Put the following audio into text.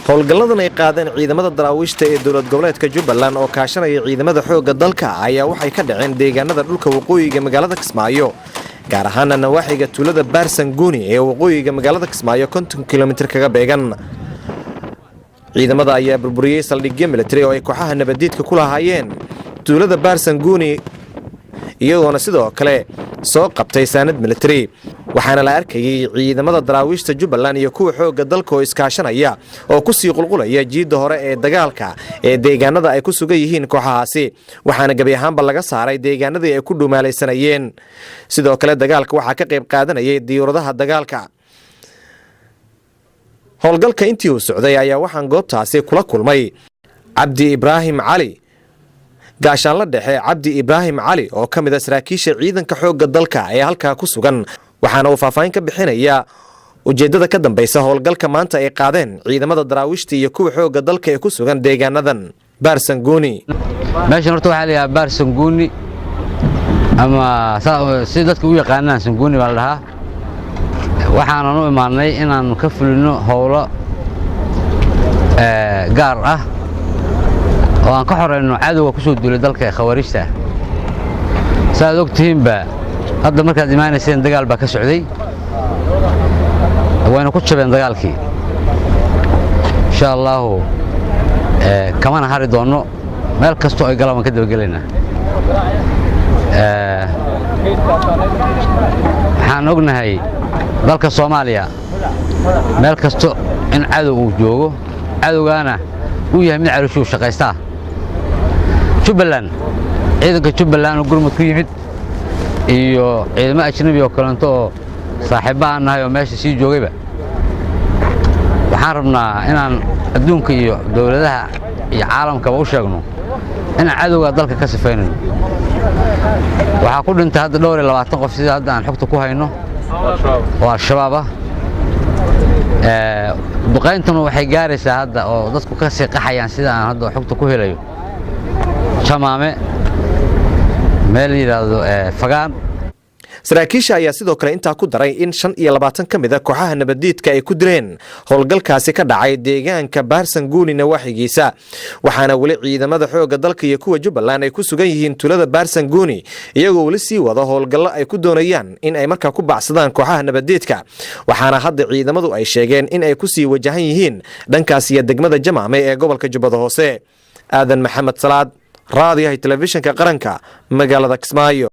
howlgalladan ay qaadeen ciidamada daraawiishta ee dowlad goboleedka Jubbaland oo kaashanaya ciidamada xoogga dalka ayaa waxay ka dhaceen deegaanada dhulka waqooyiga magaalada Kismaayo gaar ahaan nawaaxiga tuulada Baarsanguuni ee waqooyiga magaalada Kismaayo 50 kilomitir kaga beegan. ciidamada ayaa burburiyay saldhigyo military oo ay kooxaha nabadiidka ku lahaayeen tuulada Baarsanguuni iyagoona sidoo kale soo qabtay saanad military waxaana la arkayay ciidamada daraawiishta Jubbaland iyo kuwa xoogga dalka oo iskaashanaya oo ku sii qulqulaya jiida hore ee dagaalka ee deegaanada ay ku sugan yihiin kooxahaasi waxaana gabi ahaanba laga saaray deegaanadii ay ku dhumaalaysanayeen. sidoo kale dagaalka waxaa ka qayb qaadanayay diyaaradaha dagaalka. howlgalka intii uu socday ayaa waxaan goobtaasi kula kulmay Cabdi Ibraahim Cali gaashaan la dhexe Cabdi Ibraahim Cali oo ka mid ah saraakiisha ciidanka xoogga dalka ee halka ku sugan waxaana uu faahfaahin ka bixinaya ujeedada ka dambaysa howlgalka maanta ay qaadeen ciidamada daraawiishta iyo kuwa xoogga dalka ee ku sugan deegaanadan Baarsanguuni. meeshan horta waxa la yiraahdaa Baarsanguuni ama si dadku u yaqaanaan Sanguuni baa la dhahaa. waxaan u imaanay inaan ka fulino howlo gaar ah oo aan ka xoreyno cadawga ku soo duulay dalka khawaarijta. saad ogtihiinba hadda markaad imaanayseen dagaal baa ka socday wayna ku jabeen dagaalkii. insha Allah kamana hari doono meel kasto ay galaan ka daba-galaynaa. waxaan ognahay dalka Soomaaliya meel kasto in cadow uu joogo cadowgaana uu yahay mid calooshu shaqaysta. Jubbaland ciidanka Jubbaland oo gurmud ku yimid iyo ciidamada ajnabi oo kalanto oo saaxiibo aan nahay oo meesha sii joogayba waxaan rabnaa inaan adduunka iyo dawladaha iyo caalamka u sheegno in cadowga dalka ka sifeynayno. waxaa ku dhintay hadda dhowr iyo 20 qof sida hadda aan xogta ku hayno oo al-shabaab ah. duqeyntuna waxay gaaraysaa hadda oo dadku ka sii qaxayaan sida aan hadda xogta ku helayo Jamaame meel yiraahdo Fagaan. saraakiisha ayaa sidoo kale intaa ku daray in 25 ka mid ah kooxaha nabadiidka ay ku dileen howlgalkaasi ka dhacay deegaanka Baarsanguuni nawaaxigiisa waxaana wali ciidamada xoogga dalka iyo kuwa Jubbaland ay ku sugan yihiin tuulada Baarsanguuni iyagoo wali sii wada howlgallo ay ku doonayaan in ay markaa ku baxsadaan kooxaha nabadiidka waxaana hadda ciidamadu ay sheegeen in ay ku sii wajahan yihiin dhankaas iyo degmada Jamaame ee gobolka Jubbada Hoose. Aadan Maxamed Salaad raadiyaha telefishinka qaranka magaalada Kismaayo.